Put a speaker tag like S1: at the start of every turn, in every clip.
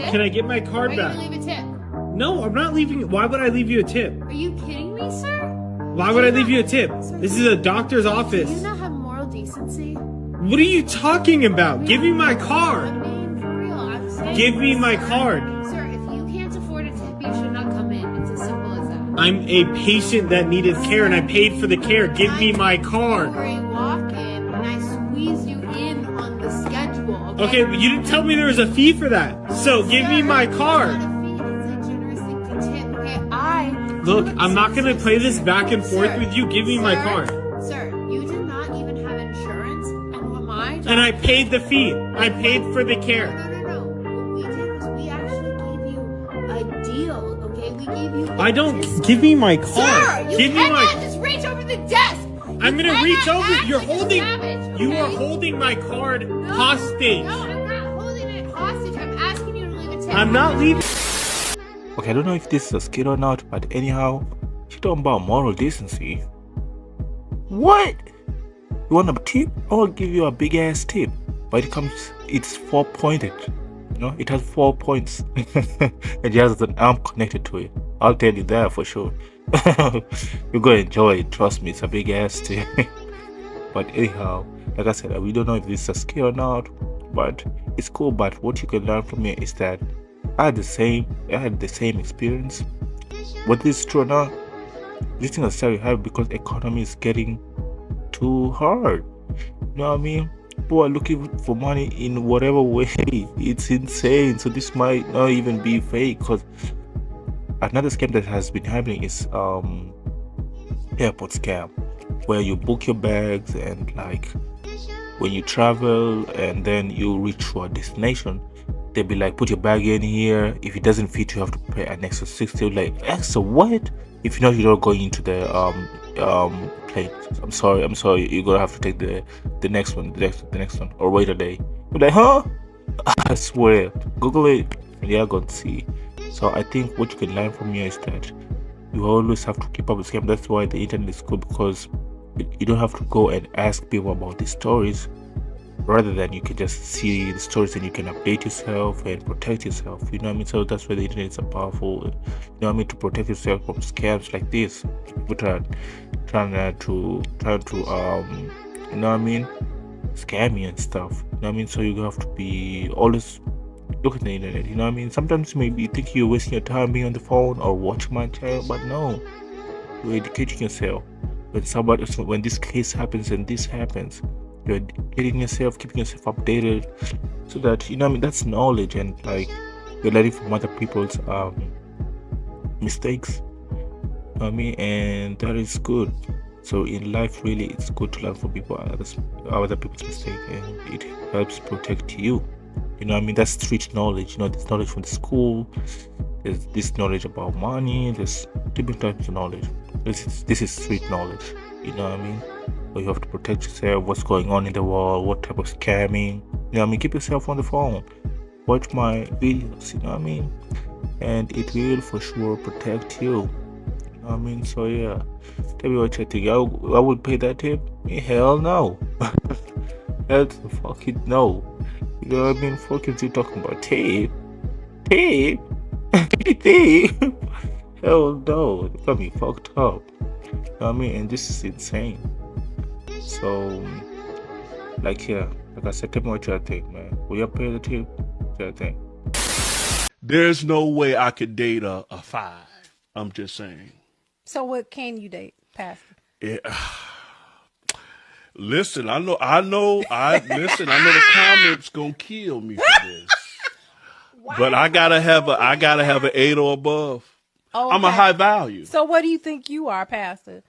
S1: tip?
S2: Can I get my card
S1: Are you
S2: back?
S1: gonna leave a tip?
S2: No, I'm not leaving. Why would I leave you a tip?
S1: Are you kidding me, sir?
S2: Why would I leave you a tip?
S1: Sir,
S2: This is a doctor's
S1: do
S2: office.
S1: you not have moral decency?
S2: What are you talking about? Give me my
S1: I
S2: card.
S1: mean, for real, I'm saying.
S2: Give me my
S1: sir,
S2: card.
S1: Sir, if you can't afford a tip, you should not come in. It's as simple as that.
S2: I'm a patient that needed care and I paid for the care. Give me my card.
S1: Or you walk in and I squeeze you in on the schedule.
S2: Okay, but you didn't tell me there was a fee for that. So give me my card.
S1: It's not a fee, it's a generous thing to tip. Okay,
S2: Look, I'm not gonna play this back and forth
S1: Sir,
S2: with you. Give me my card.
S1: Sir, you did not even have insurance, and who am I?
S2: And I paid the fee. I paid for the care.
S1: No. What we did was we actually gave you a deal, okay? We gave you.
S2: I don't. Give me my card.
S1: Sir, you
S2: Give me
S1: cannot
S2: my.
S1: just reach over the desk.
S2: I'm gonna reach over. You're
S1: Like a
S2: holding.
S1: savage,
S2: You are
S1: okay?
S2: holding my card
S1: No,
S2: hostage.
S1: No, I'm not holding it hostage. I'm asking you to leave a tip.
S2: I'm not leaving.
S3: Okay, I don't know if this is a skill or not, but anyhow, she's talking about moral decency. What? You want a tip? I'll give you a big ass tip. But it's 4-pointed. You know, it has 4 points. And it has an arm connected to it. I'll tell you that for sure. You're gonna enjoy it, trust me, it's a big ass tip. But anyhow, like I said, we don't know if this is a skill or not, but it's cool. But what you can learn from me is that I had the same experience. Whether it's true or not, this thing is very hard because economy is getting too hard. You know what I mean? People are looking for money in whatever way. It's insane. So this might not even be fake, because another scam that has been happening is airport scam, where you book your bags and like when you travel and then you reach your destination, they'll be like, put your bag in here. If it doesn't fit, you have to pay an extra 60. Like, extra what? If you're not going into the plane. I'm sorry. You're gonna have to take the next one, the next one, or wait a day. You're like, huh? I swear. Google it, and you're gonna see. So I think what you can learn from here is that you always have to keep up with scam. That's why the internet is good, because you don't have to go and ask people about these stories. Rather than you can just see the stories and you can update yourself and protect yourself. You know what I mean? So that's why the internet is so powerful. You know what I mean? To protect yourself from scams like this. People are trying to you know what I mean? Scam you and stuff. You know what I mean? So you have to be always look at the internet. You know what I mean? Sometimes you may be thinking you're wasting your time being on the phone or watching my channel, but no, you're educating yourself. When this case happens and this happens, you're educating yourself, keeping yourself updated, so that, you know what I mean, that's knowledge, and like you're learning from other people's mistakes. You know what I mean? And that is good. So in life, really, it's good to learn from other people's mistakes, and it helps protect you. You know what I mean? That's street knowledge. You know, there's knowledge from the school, there's this knowledge about money, there's different types of knowledge. This is street knowledge. You know what I mean? But you have to protect yourself, what's going on in the world, what type of scamming. You know what I mean? Keep yourself on the phone. Watch my videos, you know what I mean? And it will for sure protect you. You know what I mean? So yeah. Tell me what you think. I would pay that tip? Hell no. Hell fucking no. You know what I mean? Fucking you talking about tip? Tip? Tip? Hell no. You got me fucked up. You know what I mean? And this is insane. So, like, yeah, like I said, tell me what y'all think, man. Will y'all pay the tip? What y'all think?
S4: There's no way I could date a 5. I'm just saying.
S5: So what can you date, Pastor?
S4: Yeah. Listen, I know the comments gonna kill me for this. But I gotta have an 8 or above.
S5: Oh,
S4: I'm a
S5: okay.
S4: high value.
S5: So what do you think you are, Pastor?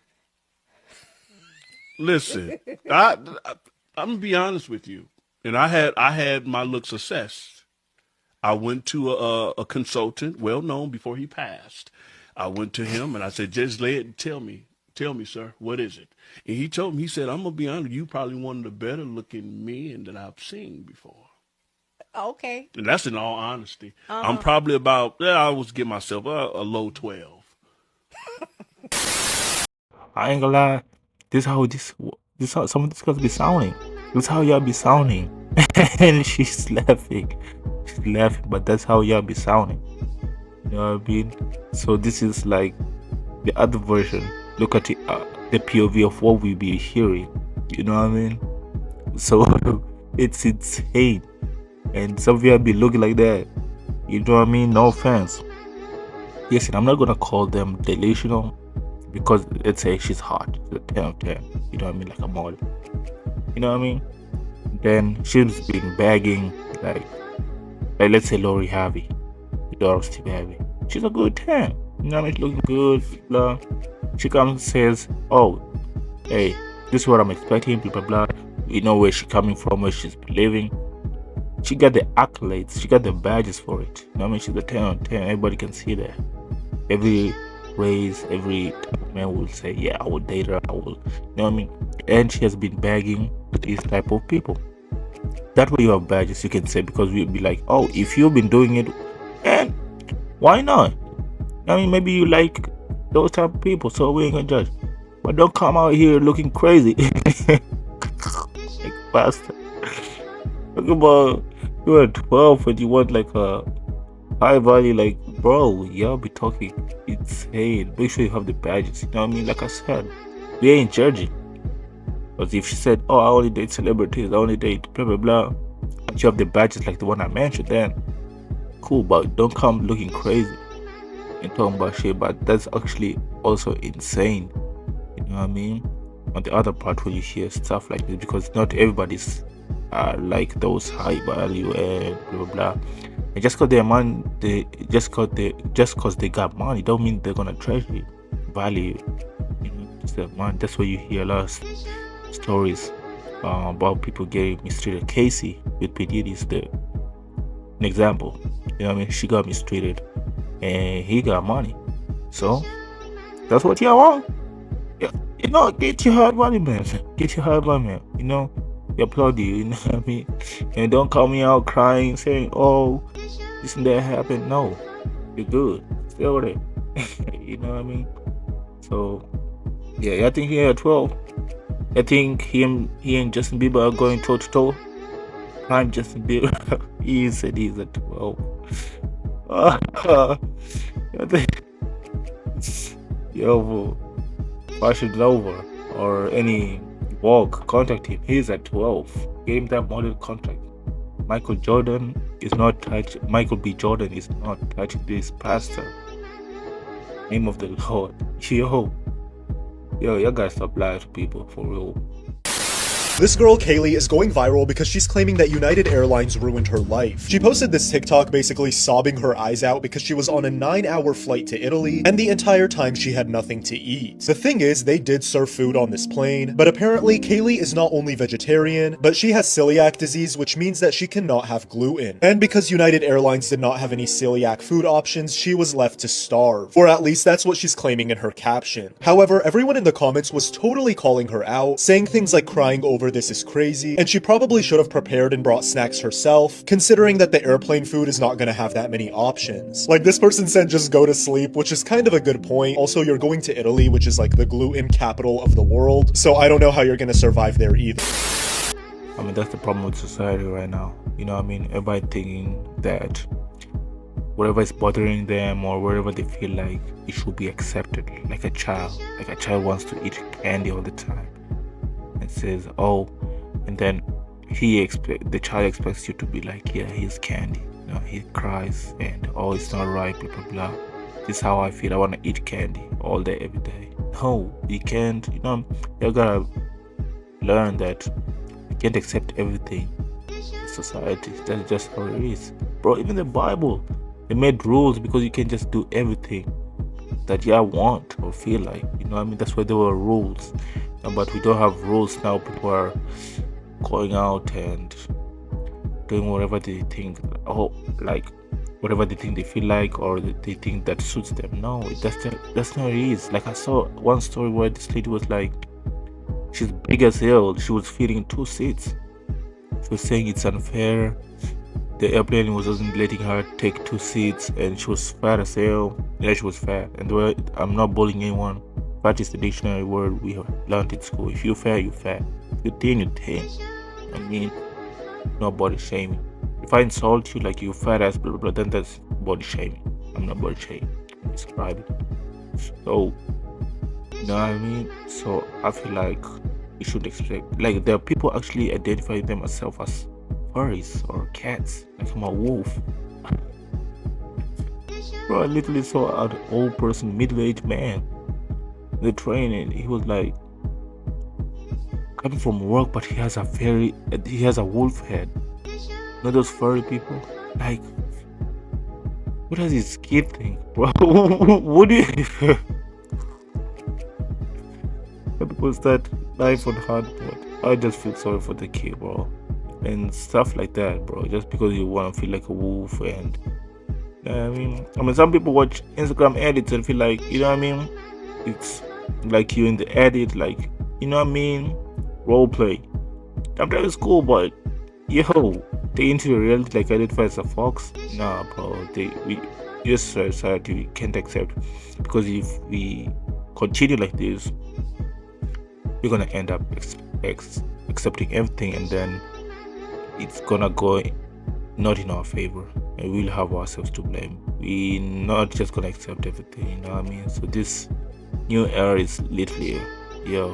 S4: Listen, I'm gonna be honest with you, and I had my looks assessed. I went to a consultant, well known before he passed. I went to him and I said, just tell me, sir, what is it? And he told me, he said, I'm gonna be honest, you probably one of the better looking men that I've seen before.
S5: Okay.
S4: And that's in all honesty. I'm probably about, I always give myself a low 12.
S3: I ain't gonna lie. This is how some of this gonna be sounding. This is how y'all be sounding. And she's laughing. She's laughing, but that's how y'all be sounding. You know what I mean? So this is like the other version. Look at the POV of what we be hearing. You know what I mean? So it's insane. And some of y'all be looking like that. You know what I mean? No offense. Yes, and I'm not gonna call them delusional because let's say she's hot. She's a 10 of 10. You know what I mean? Like a model. You know what I mean? Then she's been begging, like let's say Lori Harvey, the daughter of Steve Harvey. She's a good 10. You know what I mean? She's looking good, blah. She comes and says, oh, hey, this is what I'm expecting, blah, blah, blah. You know where she's coming from, where she's living. She got the accolades, she got the badges for it. You know what I mean? She's a 10 on 10. Everybody can see that. Every race, every man will say, yeah, I will date her, I will, you know what I mean? And she has been begging these type of people. That way you have badges, you can say, because we'll be like, oh, if you've been doing it, and why not? I mean, maybe you like those type of people, so we ain't gonna judge. But don't come out here looking crazy. Like bastard. Talk about you're 12 and you want like a high value, like bro, y'all be talking insane. Make sure you have the badges, you know what I mean? Like I said, we ain't judging. Because if she said, oh, I only date celebrities, I only date blah blah blah, but you have the badges like the one I mentioned, then cool, but don't come looking crazy and talking about shit. But that's actually also insane, you know what I mean? On the other part, when you hear stuff like this, because not everybody's like those high value and blah blah blah. And just cause they're money, just cause they got money, don't mean they're gonna treasure you, value you. You know, just the money. That's why you hear a lot of stories about people getting mistreated. Casey with P Diddy is an example. You know what I mean? She got mistreated, and he got money. So that's what you want. Yeah, you know, get your hard money, man. Get your hard money, man. You know. We applaud you, you know what I mean? And don't call me out crying, saying, oh, this and that happened. No, you're good. Stay over there. You know what I mean? So, yeah, I think he had 12. I think he and Justin Bieber are going toe to toe. I'm Justin Bieber. He said he's at 12. I think, yo, Fashion Nova or any Vogue, contact him. He's at 12. Give him that model contract. Michael B. Jordan is not touching this pastor. Name of the Lord. Yo, you guys stop lying to people for real.
S6: This girl, Kaylee, is going viral because she's claiming that United Airlines ruined her life. She posted this TikTok basically sobbing her eyes out because she was on a 9-hour flight to Italy, and the entire time she had nothing to eat. The thing is, they did serve food on this plane, but apparently Kaylee is not only vegetarian, but she has celiac disease, which means that she cannot have gluten. And because United Airlines did not have any celiac food options, she was left to starve. Or at least that's what she's claiming in her caption. However, everyone in the comments was totally calling her out, saying things like crying over this is crazy, and she probably should have prepared and brought snacks herself, considering that the airplane food is not gonna have that many options. Like, this person said just go to sleep, which is kind of a good point. Also, you're going to Italy, which is like the gluten capital of the world, so I don't know how you're gonna survive there either.
S3: I mean, that's the problem with society right now. You know what I mean? Everybody thinking that whatever is bothering them or whatever they feel like, it should be accepted. Like a child. Like a child wants to eat candy all the time. And says, oh, and then the child expects you to be like, yeah, he's candy. You know, he cries and oh, it's not right, blah blah blah. This is how I feel. I want to eat candy all day, every day. No, you can't. You know, you gotta learn that you can't accept everything in society. That's just how it is, bro. Even the Bible, they made rules because you can't just do everything that you want or feel like. You know what I mean? That's why there were rules. But we don't have rules now. People are going out and doing whatever they think, like whatever they think they feel like, or they think that suits them. No, that's not it is. Like, I saw one story where this lady was like, she's big as hell. She was feeding 2 seats. She was saying it's unfair. The airplane wasn't letting her take 2 seats, and she was fat as hell. Yeah, she was fat. And I'm not bullying anyone. Fat is the dictionary word we learned in school. If you're fat, you're fat. If you're thin, you're thin. I mean, not body shaming. If I insult you like you fat ass blah blah blah, then that's body shaming. I'm not body shaming. Describe it. So you know what I mean? So I feel like you should expect, like, there are people actually identify themselves as furries or cats. Like I'm a wolf. Bro, I literally saw an old person, middle-aged man, the train, and he was like coming from work, but he has a wolf head. Not those furry people. Like, what does this kid think, bro? What do you? Was that life on hard mode? I just feel sorry for the kid, bro, and stuff like that, bro. Just because you want to feel like a wolf, and I mean, some people watch Instagram edits and feel like, you know what I mean? It's like you in the edit, like, you know what I mean? Role play. Sometimes it's cool, but yo, they into the reality like identify as a fox. Nah, bro. We just society we can't accept, because if we continue like this, we're gonna end up accepting everything, and then it's gonna go not in our favor, and we'll have ourselves to blame. We're not just gonna accept everything, you know what I mean? So this new era is literally, yo,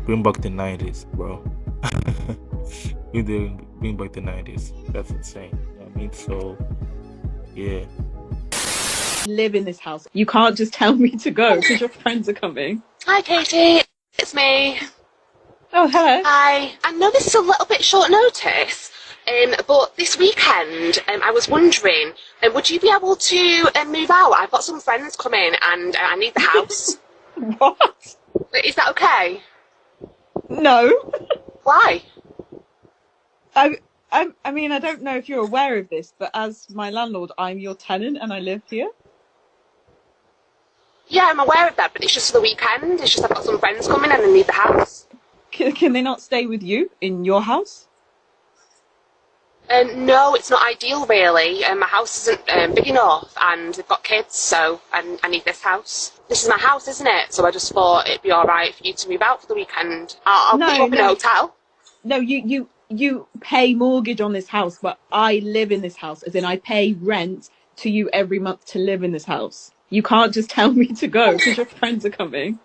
S3: bring back the 90s, bro. Bring back the 90s. That's insane, you know what I mean? So yeah,
S7: live in this house. You can't just tell me to go because your friends are coming.
S8: Hi, Katie. It's me.
S7: Oh, hello.
S8: Hi. I know this is a little bit short notice, but this weekend, I was wondering, would you be able to move out? I've got some friends coming, and I need the house.
S7: What?
S8: Is that okay?
S7: No.
S8: Why?
S7: I mean, I don't know if you're aware of this, but as my landlord, I'm your tenant and I live here.
S8: Yeah, I'm aware of that, but it's just for the weekend. It's just I've got some friends coming and I need the house.
S7: Can they not stay with you in your house?
S8: No, it's not ideal, really. My house isn't big enough, and they've got kids, so I need this house. This is my house, isn't it? So I just thought it'd be all right for you to move out for the weekend. I'll put you up in a hotel.
S7: No, you pay mortgage on this house, but I live in this house, as in I pay rent to you every month to live in this house. You can't just tell me to go because your friends are coming.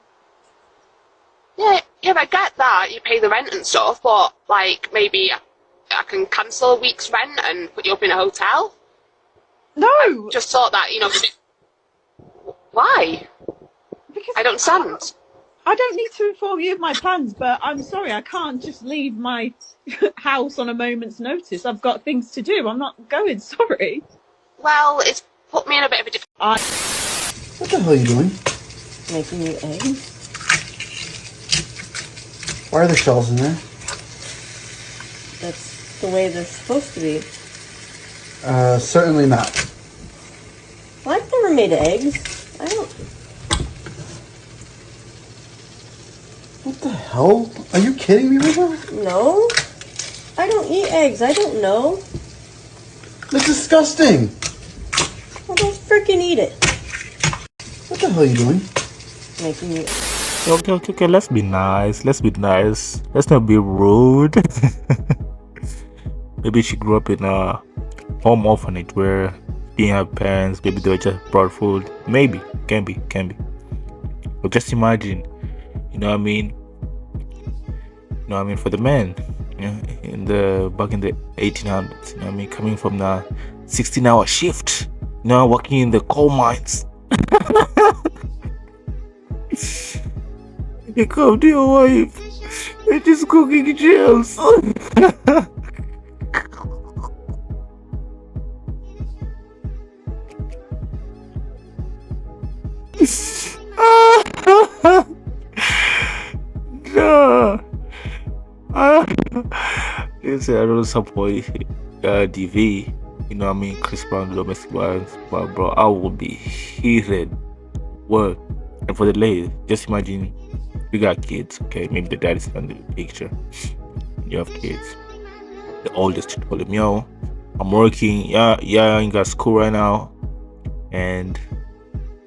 S8: Yeah, I get that. You pay the rent and stuff, but, like, maybe I can cancel a week's rent and put you up in a hotel?
S7: No!
S8: I just thought that, you know... Why?
S7: Because
S8: I don't understand.
S7: I don't need to inform you of my plans, but I'm sorry, I can't just leave my house on a moment's notice. I've got things to do. I'm not going, sorry.
S8: Well, it's put me in a bit of a difficult...
S9: What the hell are you doing?
S10: Making you eggs.
S9: Why are there shells in there?
S10: That's the way they're supposed to be.
S9: Certainly not.
S10: Well, I've never made eggs. I don't...
S9: What the hell? Are you kidding me, River?
S10: No. I don't eat eggs. I don't know.
S9: That's disgusting.
S10: Well, don't freaking eat it.
S9: What the hell are you doing?
S10: Making you...
S3: Okay, let's be nice. Let's not be rude. Maybe she grew up in a home orphanage where she didn't have parents. Maybe they were just brought food. Maybe. Can be. But just imagine, you know what I mean? For the men, you know, back in the 1800s, you know what I mean? Coming from the 16-hour shift, you know, working in the coal mines. You come to your wife and just cooking shells. No. Listen, I don't support DV, you know what I mean, Chris Brown, domestic violence, but bro, I would be heated. What? And for the ladies, just imagine you got kids, okay? Maybe the dad is not in the picture. You have kids. The oldest told him, yo, I'm working, yeah, I ain't got school right now. And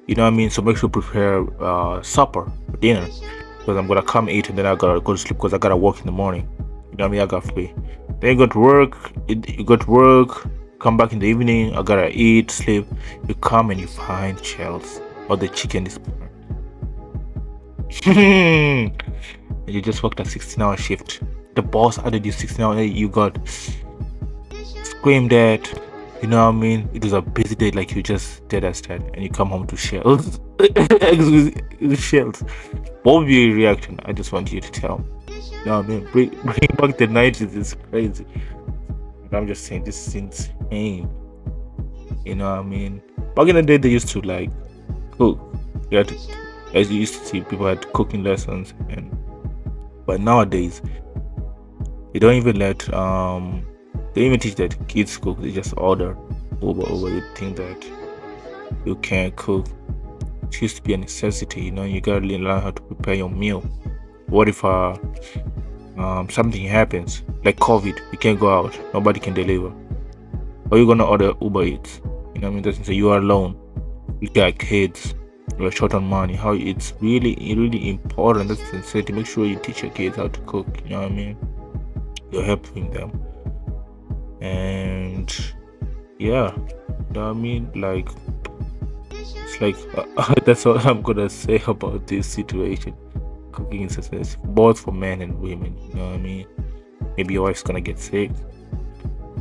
S3: you know what I mean? So make sure you prepare supper for dinner. Because I'm gonna come eat and then I gotta go to sleep because I gotta work in the morning. You know what I mean? I got free. Then you go to work. You go to work. Come back in the evening. I gotta eat, sleep. You come and you find shells or the chicken is burnt. And you just worked a 16-hour shift. The boss added you 16 hours. You got screamed at. You know what I mean? It was a busy day, like you just dead as dead, and you come home to shells. Eggs with shells. What would be your reaction? I just want you to tell me. You know what I mean? Bring back the 90s. It's crazy. And I'm just saying, this is insane. You know what I mean? Back in the day, they used to like cook. As you used to see, people had cooking lessons, but nowadays they don't even let they don't even teach that kids cook. They just order over. They think that you can't cook. It used to be a necessity. You know, you gotta learn how to prepare your meal. What if something happens like COVID? You can't go out. Nobody can deliver. Or you're gonna order Uber Eats. You know what I mean? That's so you are alone. You got kids. You're short on money. How it's really important. That's the necessity. To make sure you teach your kids how to cook. You know what I mean? You're helping them. And yeah, you know what I mean? Like, it's like that's all I'm gonna say about this situation. Cooking is necessary, both for men and women. You know what I mean? Maybe your wife's gonna get sick,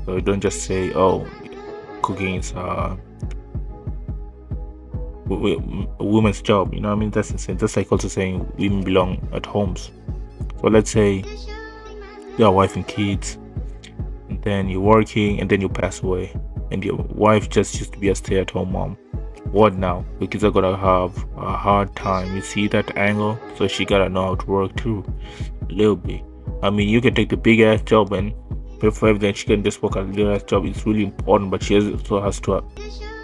S3: so you don't just say, "Oh, cooking is a woman's job." You know what I mean? That's insane. That's like also saying women belong at homes. So let's say you have a wife and kids, and then you're working, and then you pass away, and your wife just used to be a stay-at-home mom. What now? The kids are gonna have a hard time. You see that angle? So she gotta know how to work too, a little bit. I mean, you can take the big ass job and pay for everything. She can just work a little ass job. It's really important, but she also has to,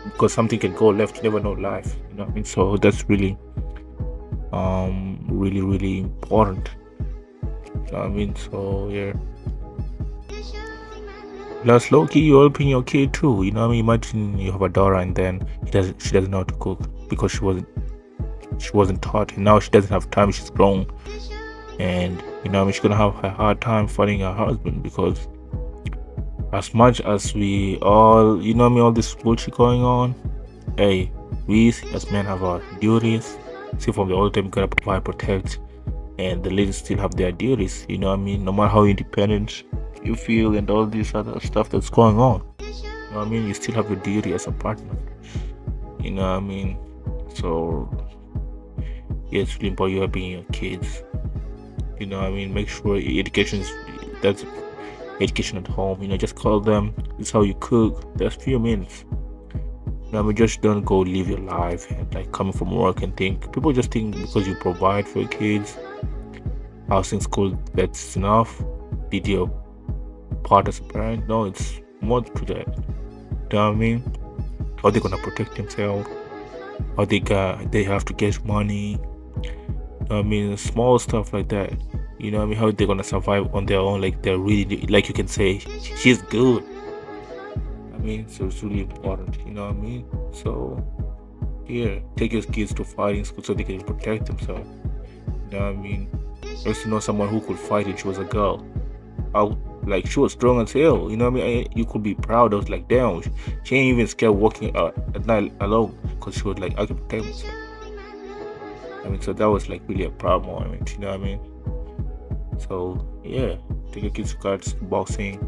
S3: because something can go left. You never know life. You know what I mean? So that's really, really important. You know what I mean? So yeah. Plus, low-key, you're helping your kid too. You know what I mean? Imagine you have a daughter and then she doesn't know how to cook because she wasn't taught, and now she doesn't have time. She's grown, and you know what I mean, she's gonna have a hard time finding her husband, because as much as we all, you know what I mean, all this bullshit going on, hey, we as men have our duties. See, from the old time, we gotta provide, protect, and the ladies still have their duties. You know what I mean? No matter how independent you feel and all this other stuff that's going on, you know what I mean, you still have your duty as a partner. You know what I mean? So yeah, it's really important you helping your kids. You know what I mean? Make sure that's education at home. You know, just call them. This is how you cook. That's few minutes. You know what I mean? Just don't go live your life and like coming from work and think. People just think because you provide for your kids, housing, school, that's enough. Did your part as a parent? No, it's more to that. You know what I mean? How they gonna protect themselves? How they have to get money? You know what I mean? Small stuff like that. You know what I mean? How they gonna survive on their own? Like they're really, like you can say, she's good. I mean, so it's really important. You know what I mean? So yeah, take your kids to fighting school so they can protect themselves. You know what I mean? I used to know someone who could fight, and she was a girl. Like, she was strong as hell, you know what I mean? You could be proud. I was like, damn, she ain't even scared walking at night alone, because she was like, I can protect myself. I mean, so that was like really a proud moment, you know what I mean? So yeah, take your kids to cards, boxing,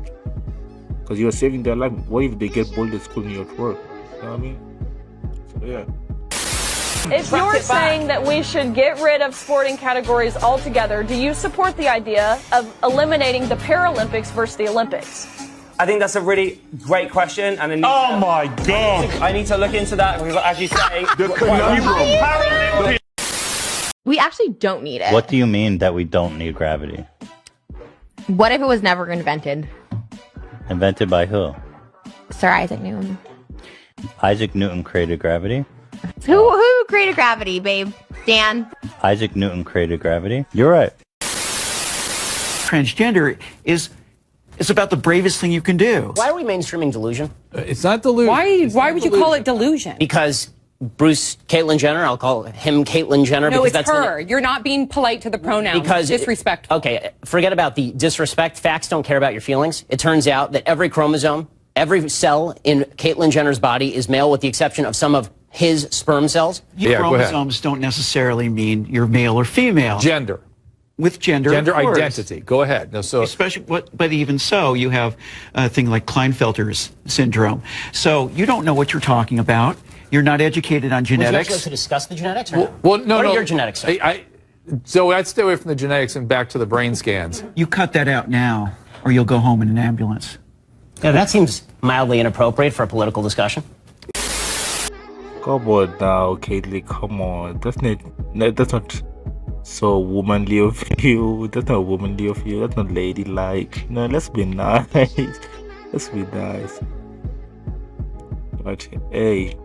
S3: because you are saving their life. What if they get bullied at school and you're at work? You know what I mean? So yeah.
S11: If you're saying that we should get rid of sporting categories altogether, do you support the idea of eliminating the Paralympics versus the Olympics?
S12: I think that's a really great question, and oh my God, I need to look into that, because as you say, the conundrum.
S13: We actually don't need it.
S14: What do you mean that we don't need gravity?
S13: What if it was never invented?
S14: Invented by who?
S13: Sir Isaac Newton.
S14: Isaac Newton created gravity?
S13: Who created gravity, babe? Dan?
S14: Isaac Newton created gravity? You're right.
S15: Transgender is about the bravest thing you can do.
S16: Why are we mainstreaming delusion?
S17: It's not delusion.
S5: Why would you call it delusion?
S16: Because Bruce Caitlyn Jenner. I'll call him Caitlyn Jenner.
S17: No,
S16: because
S17: it's
S16: that's
S17: her. You're not being polite to the pronouns.
S16: Because
S17: disrespectful.
S16: Okay, forget about the disrespect. Facts don't care about your feelings. It turns out that every chromosome, every cell in Caitlyn Jenner's body is male with the exception of some of his sperm cells.
S15: Chromosomes don't necessarily mean you're male or female.
S18: Gender.
S15: With gender of
S18: identity. Go ahead. No, so
S15: especially, but even so, you have a thing like Klinefelter's syndrome. So you don't know what you're talking about. You're not educated on genetics.
S16: Would you like to discuss the genetics? Or
S18: well, no,
S16: what
S18: no.
S16: are your genetics?
S18: So I'd stay away from the genetics and back to the brain scans.
S15: You cut that out now, or you'll go home in an ambulance.
S16: Yeah, that seems mildly inappropriate for a political discussion.
S3: Come on now, Caitlyn. Come on. That's not so womanly of you. That's not womanly of you. That's not ladylike. No, let's be nice. Let's be nice. But hey,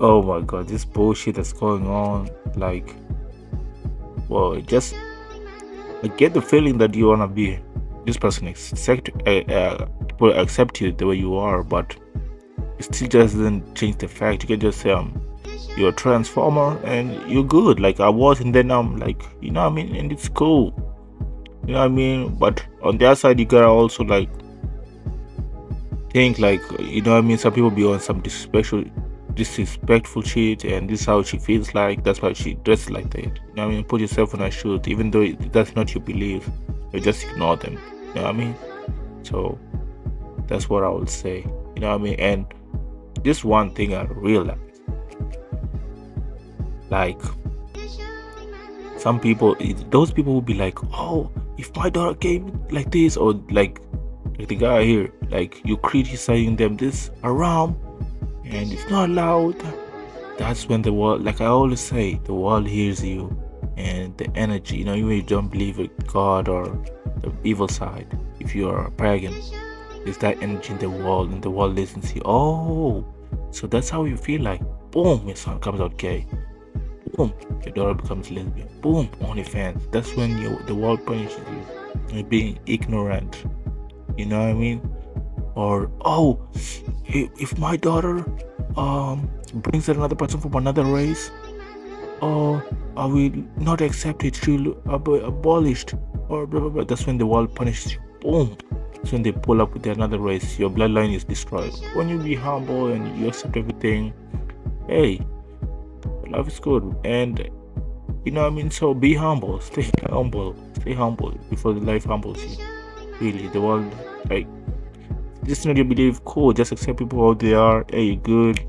S3: oh my God, this bullshit that's going on. Like, well, I get the feeling that you wanna be this person. People accept you the way you are, but it still just doesn't change the fact. You can just say you're a transformer and you're good like I was, and then I'm like, you know what I mean, and it's cool, you know what I mean. But on the other side, you gotta also like think like, you know what I mean, some people be on some disrespectful shit, and this is how she feels like, that's why she dresses like that, you know what I mean. Put yourself in her shoes, even though that's not your belief, you just ignore them, you know what I mean. So that's what I would say, you know what I mean. And this one thing I realized, like, some people, those people will be like, oh, if my daughter came like this, or like the guy here, like, you criticizing them this around and it's not allowed. That's when the world, like I always say, the world hears you, and the energy, you know, even if you don't believe in God or the evil side, if you are pagan, there's that energy in the world, and the world listens to you. Oh, so that's how you feel. Like, boom, your son comes out gay. Boom, your daughter becomes lesbian. Boom, OnlyFans. That's when the world punishes you. You're being ignorant. You know what I mean? Or, oh, if my daughter brings another person from another race, I will not accept it. She'll be abolished. Or blah blah blah. That's when the world punishes you. Boom. That's when they pull up with another race. Your bloodline is destroyed. When you be humble and you accept everything, hey, life is good. And you know what I mean. So be humble. Stay humble. Stay humble before the life humbles you. Really, the world, like, just not your belief. Cool. Just accept people how they are. Hey, good.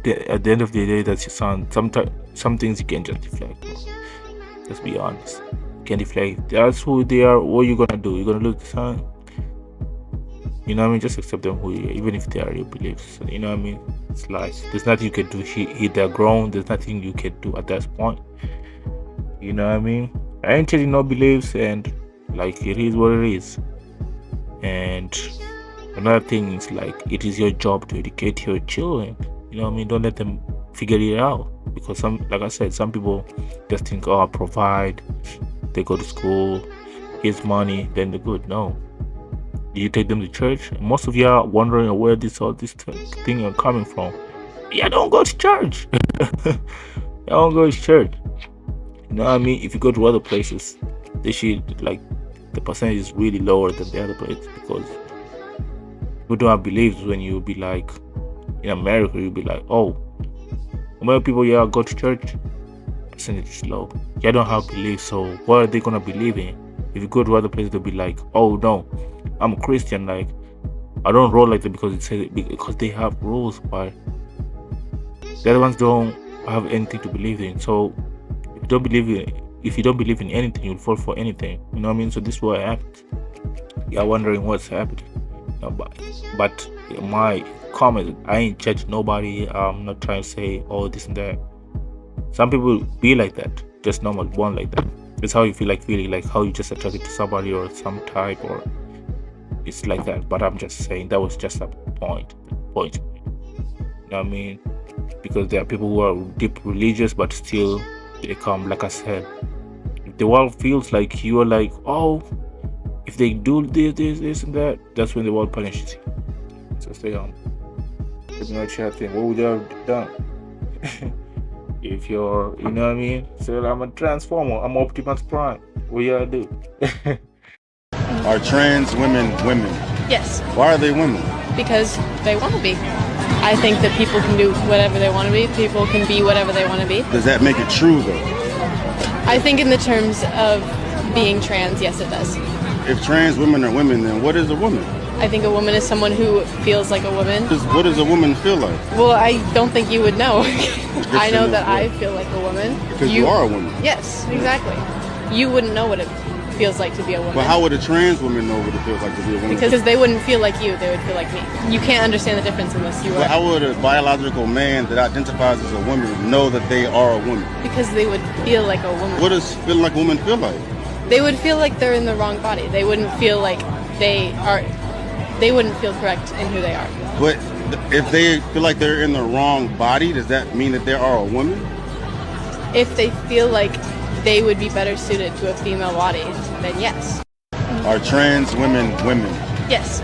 S3: At the end of the day, that's your son. Some things you can't just deflect. Let's be honest. You can't deflect. That's who they are. What are you gonna do? You're gonna lose the son. You know what I mean? Just accept them who you are, even if they are your beliefs. You know what I mean? It's life. There's nothing you can do. They're grown. There's nothing you can do at that point. You know what I mean? I ain't telling no beliefs, and like, it is what it is. And another thing is, like, it is your job to educate your children. You know what I mean? Don't let them figure it out, because like I said, some people just think, oh, I provide, they go to school, here's money, then they're good. No, you take them to church. Most of you are wondering where all this thing are coming from. Yeah, don't go to church. Don't go to church. You know what I mean? If you go to other places, they should, like, the percentage is really lower than the other places, because people don't have beliefs. When you be like, in America, you'll be like, oh, American people, yeah, go to church, percentage is low. You don't have beliefs, so what are they gonna believe in? If you go to other places, they'll be like, oh no, I'm a Christian, like, I don't roll like that because they have rules, but the other ones don't have anything to believe in. So if you don't believe in anything, you'll fall for anything. You know what I mean? So this is what happens. You're wondering what's happening. No, but my comment, I ain't judge nobody. I'm not trying to say, oh, this and that. Some people be like that, just normal, born like that. It's how you feel, like feeling, like how you just attracted to somebody or some type, or it's like that. But I'm just saying that was just a point. You know what I mean? Because there are people who are deep religious, but still they come, like I said, if the world feels like you are like, oh, if they do this and that, that's when the world punishes you. So stay on. Let me know what y'all think. What would y'all have done? If you're, you know what I mean? So I'm a transformer. I'm Optimus Prime. What y'all do?
S19: Are trans women women?
S20: Yes,
S19: Why are they women?
S20: because they want to be. I think that people can do whatever they want to be. People can be whatever they want to be.
S19: Does that make it true though?
S20: I think in the terms of being trans, yes, it does.
S19: If trans women are women, then what is a woman?
S20: I think a woman is someone who feels like a woman.
S19: What does a woman feel like?
S20: Well, I don't think you would know. I know
S19: you
S20: that
S19: know
S20: I
S19: what?
S20: feel like a woman.
S19: Because you are a woman.
S20: Yes, exactly. You wouldn't know what it feels like to be a woman.
S19: But how would a trans woman know what it feels like to be a woman?
S20: Because they wouldn't feel like you, they would feel like me. You can't understand the difference unless you
S19: But
S20: are.
S19: how would a biological man that identifies as a woman know that they are a woman?
S20: Because they would feel like a woman.
S19: What does feeling like a woman feel like?
S20: They would feel like they're in the wrong body. They wouldn't feel like they are. They wouldn't feel correct in who they are.
S19: But if they feel like they're in the wrong body, does that mean that they are a woman?
S20: If they feel like they would be better suited to a female body, then yes.
S19: Are trans women women?
S20: Yes.